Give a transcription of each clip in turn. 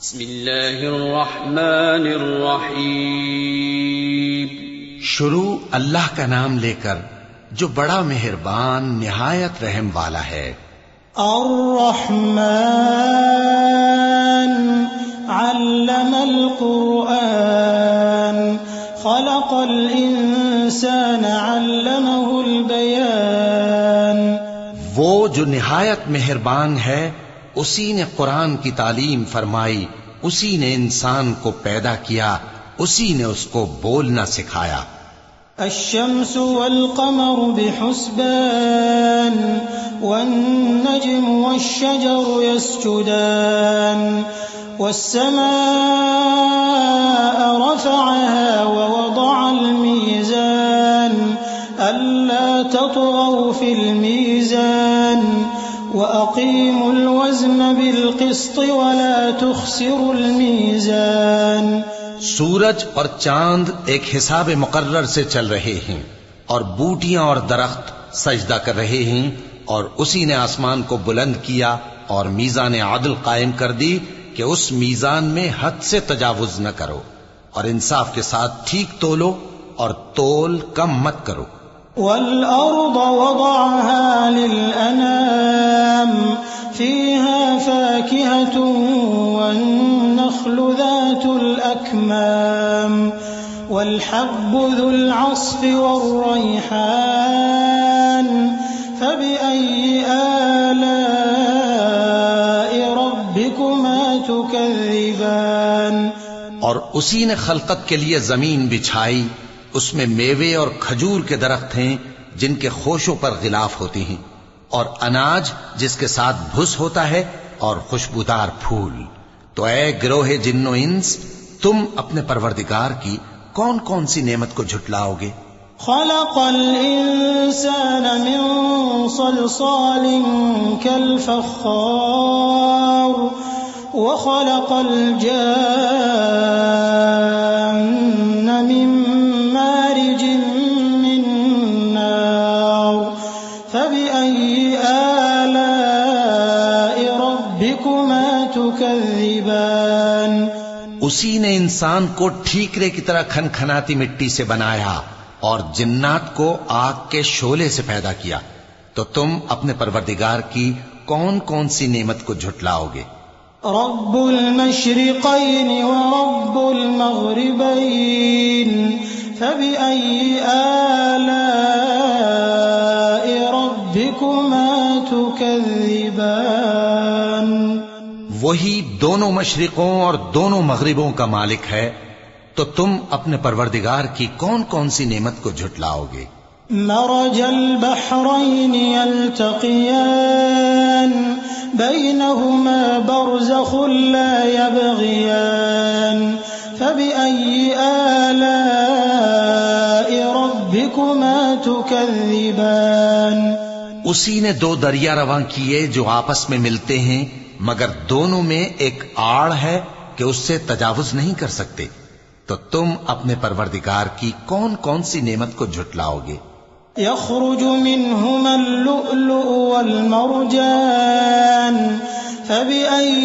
بسم اللہ الرحمن الرحیم. شروع اللہ کا نام لے کر جو بڑا مہربان نہایت رحم والا ہے. الرحمن علم القرآن خلق الانسان علمه البیان. وہ جو نہایت مہربان ہے اسی نے قرآن کی تعلیم فرمائی، اسی نے انسان کو پیدا کیا، اسی نے اس کو بولنا سکھایا. الشمس والقمر بحسبان والنجم والشجر يسجدان والسماء رفعها ووضع الميزان ألا تطغوا في الميزان وأقيموا الوزن بالقسط ولا تخسروا الميزان. سورج اور چاند ایک حساب مقرر سے چل رہے ہیں اور بوٹیاں اور درخت سجدہ کر رہے ہیں، اور اسی نے آسمان کو بلند کیا اور میزان عدل قائم کر دی کہ اس میزان میں حد سے تجاوز نہ کرو، اور انصاف کے ساتھ ٹھیک تولو اور تول کم مت کرو. والأرض وضعها للأنام فيها فاكهة والنخل ذات الأكمام والحب ذو العصف والريحان فبأي آلاء ربكما تكذبان. اور اسی نے خلقت کے لیے زمین بچھائی، اس میں میوے اور کھجور کے درخت ہیں جن کے خوشوں پر غلاف ہوتی ہیں، اور اناج جس کے ساتھ بھس ہوتا ہے، اور خوشبودار پھول. تو اے گروہ جن و انس، تم اپنے پروردگار کی کون کون سی نعمت کو جھٹلاؤ گے؟ خلق الإنسان من صلصال كالفخار وخلق الجان من مارج من نار فبأي آلاء ربكما تكذبان. اسی نے انسان کو ٹھیکرے کی طرح کھنکھناتی مٹی سے بنایا اور جنات کو آگ کے شعلے سے پیدا کیا. تو تم اپنے پروردگار کی کون کون سی نعمت کو جھٹلاؤ گے؟ رب المشرقين ورب المغربين فبأي آلاء ربكما تكذبان. وہی دونوں مشرقوں اور دونوں مغربوں کا مالک ہے، تو تم اپنے پروردگار کی کون کون سی نعمت کو جھٹلاؤ گے؟ مرج البحرين يلتقيان بينهما برزخ لا يبغيان فبأي آلاء ربكما تكذبان. اسی نے دو دریا رواں کیے جو آپس میں ملتے ہیں، مگر دونوں میں ایک آڑ ہے کہ اس سے تجاوز نہیں کر سکتے. تو تم اپنے پروردگار کی کون کون سی نعمت کو جھٹلاؤ گے؟ يخرج منهما اللؤلؤ والمرجان فبأي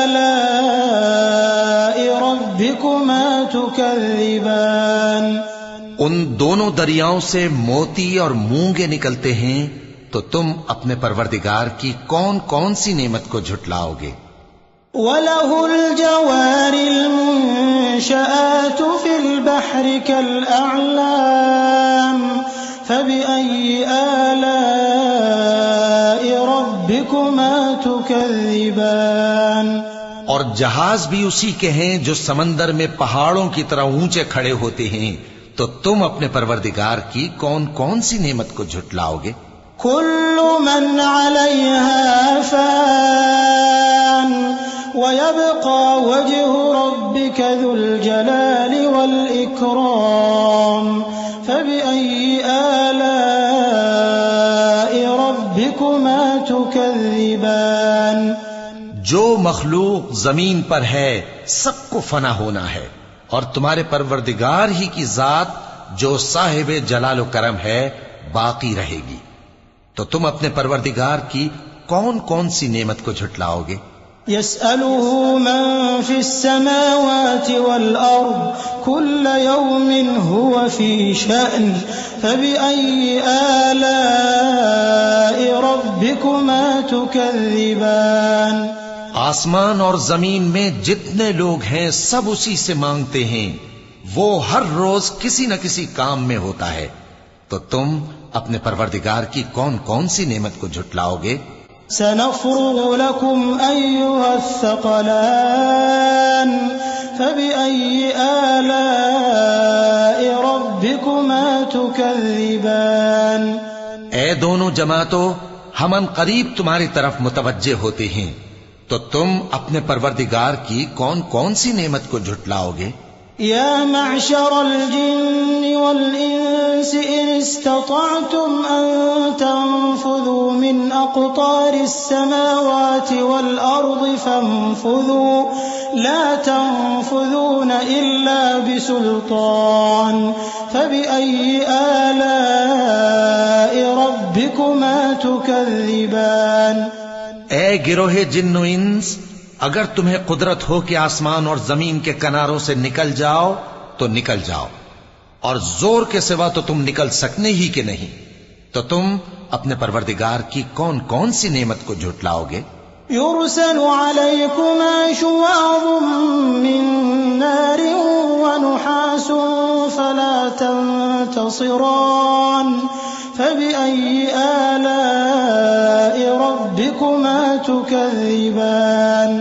آلاء ربكما تكذبان. ان دونوں دریاؤں سے موتی اور مونگے نکلتے ہیں، تو تم اپنے پروردگار کی کون کون سی نعمت کو جھٹلاؤ گے؟ وَلَهُ الْجَوَارِ الْمُنشَآتُ فِي الْبَحْرِ كَالْأَعْلَامِ فَبِأَيِّ آلَاءِ رَبِّكُمَا تُكَذِّبَانِ. اور جہاز بھی اسی کے ہیں جو سمندر میں پہاڑوں کی طرح اونچے کھڑے ہوتے ہیں. تو تم اپنے پروردگار کی کون کون سی نعمت کو جھٹلاؤ گے؟ كل من عليها فان ويبقى وجه ربك ذو الجلال والإكرام فبأي آلاء ربكما تكذبان. جو مخلوق زمین پر ہے سب کو فنا ہونا ہے، اور تمہارے پروردگار ہی کی ذات جو صاحب جلال و کرم ہے باقی رہے گی. تو تم اپنے پروردگار کی کون کون سی نعمت کو جھٹلاؤ گے؟ يسأله من في السماوات والأرض كل يوم هو في شأن فبأي آلاء ربكما تكذبان آسمان اور زمین میں جتنے لوگ ہیں سب اسی سے مانگتے ہیں، وہ ہر روز کسی نہ کسی کام میں ہوتا ہے، تو تم اپنے پروردگار کی کون کون سی نعمت کو جھٹلاؤ گے؟ سنفرغ لكم أيها الثقلان فبأي آلاء ربكما تكذبان اے دونوں جماعتوں، ہم ان قریب تمہاری طرف متوجہ ہوتے ہیں، تو تم اپنے پروردگار کی کون کون سی نعمت کو جھٹلاؤ گے؟ يا معشر الجن والإنس إن استطعتم أن تنفذوا من أقطار السماوات والأرض فانفذوا لا تنفذون إلا بسلطان فبأي آلاء ربكما تكذبان اے گروہ جن و انس، اگر تمہیں قدرت ہو کہ آسمان اور زمین کے کناروں سے نکل جاؤ تو نکل جاؤ، اور زور کے سوا تو تم نکل سکنے ہی کہ نہیں، تو تم اپنے پروردگار کی کون کون سی نعمت کو جھٹلاؤ گے؟ يرسل عليكما شواظ من نار ونحاس فلا تنتصران فبأي آلاء ربكما تكذبان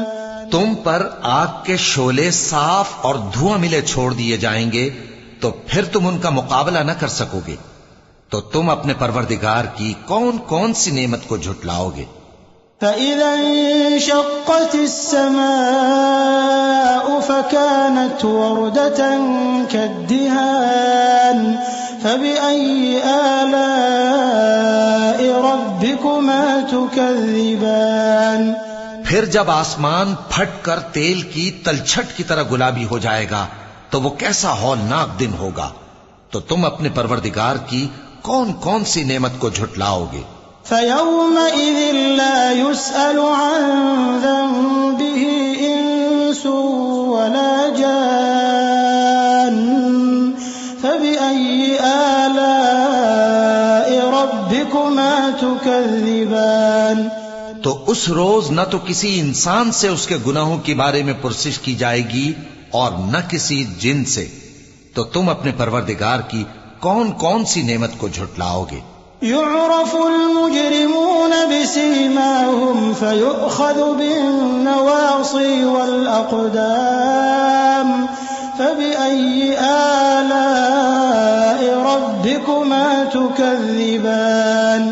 تم پر آگ کے شعلے صاف اور دھواں ملے چھوڑ دیے جائیں گے، تو پھر تم ان کا مقابلہ نہ کر سکو گے، تو تم اپنے پروردگار کی کون کون سی نعمت کو جھٹلاؤ گے؟ فإذا انشقت السماء فكانت وردة كالدهان فبأي آلاء ربكما تكذبان پھر جب آسمان پھٹ کر تیل کی تلچھٹ کی طرح گلابی ہو جائے گا تو وہ کیسا ہولناک دن ہوگا، تو تم اپنے پروردگار کی کون کون سی نعمت کو جھٹلاؤ گے؟ فيومئذ لا يسأل عن ذنبه إنس ولا جان فبأي آلاء ربكما تكذبان تو اس روز نہ تو کسی انسان سے اس کے گناہوں کے بارے میں پرسش کی جائے گی اور نہ کسی جن سے، تو تم اپنے پروردگار کی کون کون سی نعمت کو جھٹلاؤ گے؟ يعرف المجرمون بسيماهم فيؤخذ بالنواصي والأقدام فبأي آلاء ربكما تكذبان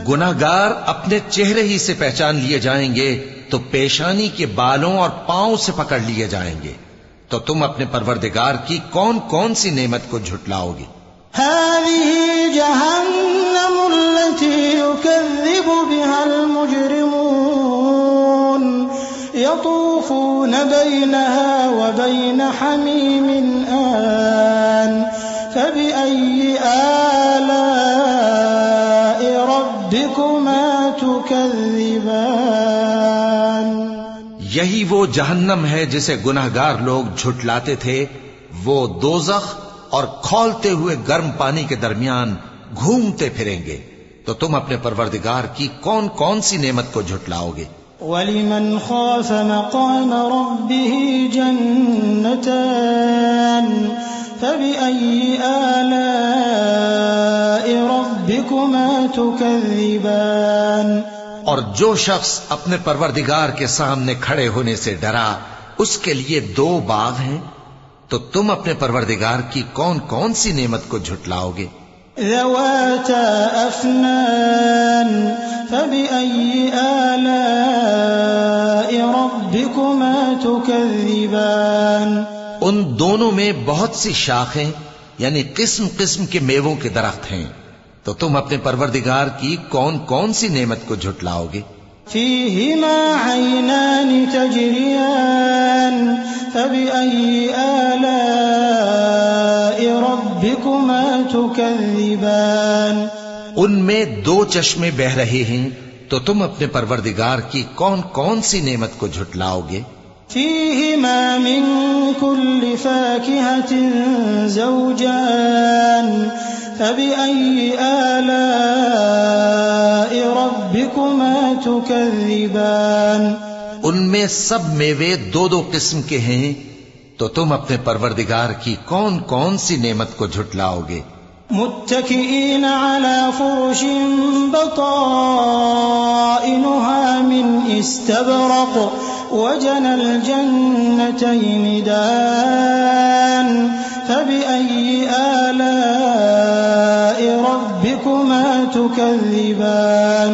گناہگار اپنے چہرے ہی سے پہچان لیے جائیں گے تو پیشانی کے بالوں اور پاؤں سے پکڑ لیے جائیں گے، تو تم اپنے پروردگار کی کون کون سی نعمت کو جھٹلاؤ گے؟ هذه جهنم التي يكذب بها المجرمون يطوفون بينها وبين حميم آن فبأي آلاء ربكما تكذبان یہی وہ جہنم ہے جسے گناہگار لوگ جھٹلاتے تھے، وہ دوزخ اور کھولتے ہوئے گرم پانی کے درمیان گھومتے پھریں گے، تو تم اپنے پروردگار کی کون کون سی نعمت کو جھٹلاؤ گے؟ وَلِمَنْ خَافَ مَقَامَ رَبِّهِ جَنَّتَانِ فَبِأَيِّ آلَاءِ رَبِّكُمَا تُكَذِّبَانِ اور جو شخص اپنے پروردگار کے سامنے کھڑے ہونے سے ڈرا، اس کے لیے دو باغ ہیں، تو تم اپنے پروردگار کی کون کون سی نعمت کو جھٹلاؤ گے؟ ذواتا افنان فبأي آلاء ربكما تكذبان ان دونوں میں بہت سی شاخیں یعنی قسم قسم کے میووں کے درخت ہیں، تو تم اپنے پروردگار کی کون کون سی نعمت کو جھٹلاؤ گے؟ فيهما عينان تجريان فبأي آلاء ربكما تكذبان ان میں دو چشمے بہ رہے ہیں، تو تم اپنے پروردگار کی کون کون سی نعمت کو جھٹلاؤ گے؟ فيهما من كل فاكهة زوجان فبأي آلاء ربكما تكذبان ان میں سب میوے دو دو قسم کے ہیں، تو تم اپنے پروردگار کی کون کون سی نعمت کو جھٹلاؤ گے؟ متكئين على فرش بطائنها من استبرق وجنى الجنتين دان فبأي آلاء ربكما تكذبان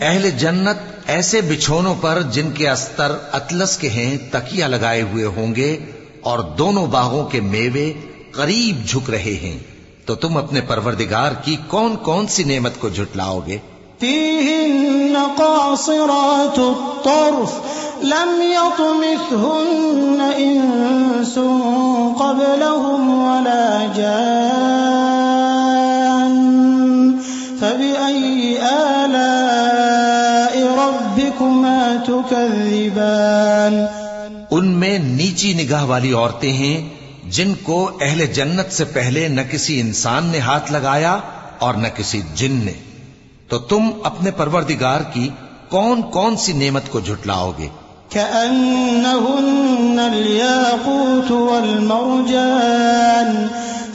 اہل جنت ایسے بچھونوں پر جن کے استر اطلس کے ہیں تکیہ لگائے ہوئے ہوں گے، اور دونوں باغوں کے میوے قریب جھک رہے ہیں، تو تم اپنے پروردگار کی کون کون سی نعمت کو جھٹلاؤ گے؟ فيهن قاصرات الطرف لم يطمثهن إنس قبلهم ولا جان فبأي آلاء ربكما تكذبان ان میں نیچی نگاہ والی عورتیں ہیں جن کو اہل جنت سے پہلے نہ کسی انسان نے ہاتھ لگایا اور نہ کسی جن نے، تو تم اپنے پروردگار کی کون کون سی نعمت کو جھٹلاؤ گے؟ كأنهن الياقوت والمرجان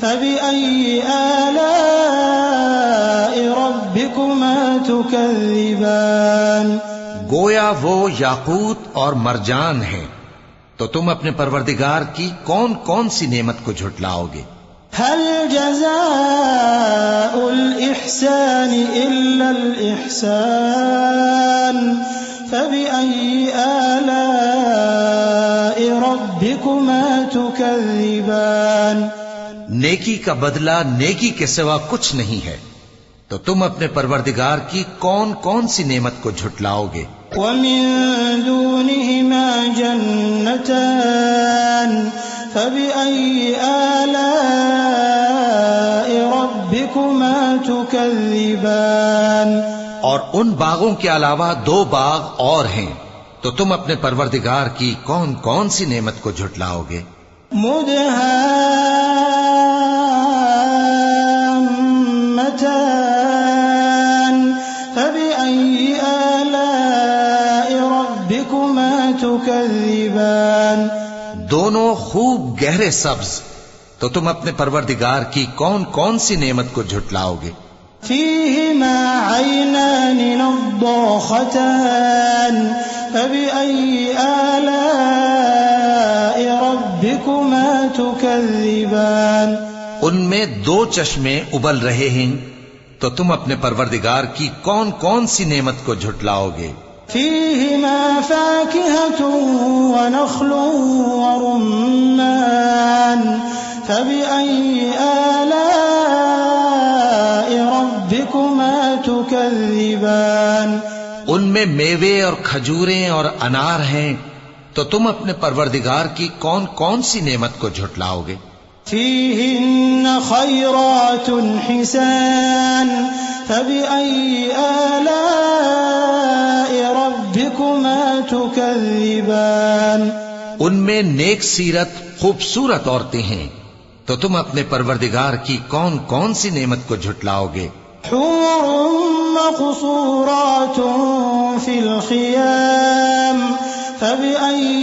فبأي آلاء ربكما تكذبان گویا وہ یاقوت اور مرجان ہیں، تو تم اپنے پروردگار کی کون کون سی نعمت کو جھٹلاؤ گے؟ هل جزاء الإحسان إلا الإحسان فبأي آلاء ربكما تكذبان نیکی کا بدلہ نیکی کے سوا کچھ نہیں ہے، تو تم اپنے پروردگار کی کون کون سی نعمت کو جھٹلاؤ گے؟ ومن دونهما جنتان فبأي آلاء ربكما تكذبان اور ان باغوں کے علاوہ دو باغ اور ہیں، تو تم اپنے پروردگار کی کون کون سی نعمت کو جھٹلاؤ گے؟ مدهامتان فبأي آلاء ربكما تكذبان دونوں خوب گہرے سبز، تو تم اپنے پروردگار کی کون کون سی نعمت کو جھٹلاؤ گے؟ فيهما عينان نضاختان فبأي آلاء ربكما تكذبان ان میں دو چشمے ابل رہے ہیں، تو تم اپنے پروردگار کی کون کون سی نعمت کو جھٹلاؤ گے؟ فيهما فاكهة ونخل ورمان فبأي آلاء ربكما تكذبان ان میں میوے اور کھجوریں اور انار ہیں، تو تم اپنے پروردگار کی کون کون سی نعمت کو جھٹلاؤ گے؟ فيهن خيرات حسان فبأي آلاء ربكما تكذبان ان میں نیک سیرت خوبصورت عورتیں ہیں، تو تم اپنے پروردگار کی کون کون سی نعمت کو جھٹلاؤ گے؟ حور مقصورات في الخيام فبأي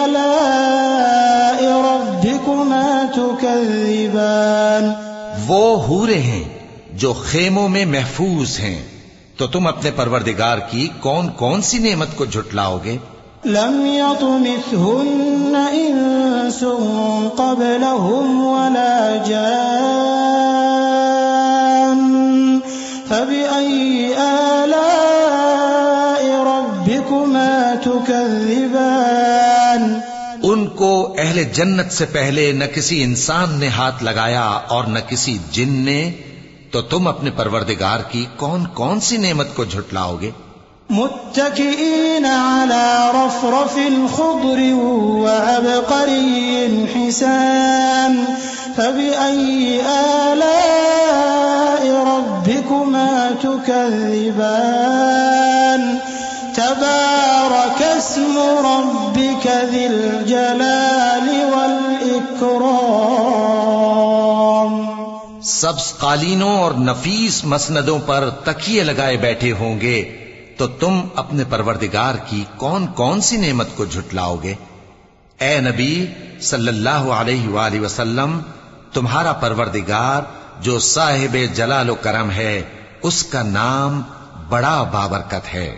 آلاء ربكما تكذبان وہ حوریں ہیں جو خیموں میں محفوظ ہیں، تو تم اپنے پروردگار کی کون کون سی نعمت کو جھٹلاؤ گے؟ لم يطمثهن إنس قبلهم ولا جان فبأي آلاء ربكما تكذبان ان کو اہل جنت سے پہلے نہ کسی انسان نے ہاتھ لگایا اور نہ کسی جن نے، تو تم اپنے پروردگار کی کون کون سی نعمت کو جھٹلاؤ گے؟ متكئين على رفرف خضر وعبقري حسان فبأي آلاء ربكما تكذبان اسم ربك ذي الجلال والإكرام. سبز قالینوں اور نفیس مسندوں پر تکیے لگائے بیٹھے ہوں گے تو تم اپنے پروردگار کی کون کون سی نعمت کو جھٹلاؤ گے؟ اے نبی صلی اللہ علیہ وآلہ وسلم، تمہارا پروردگار جو صاحب جلال و کرم ہے، اس کا نام بڑا بابرکت ہے۔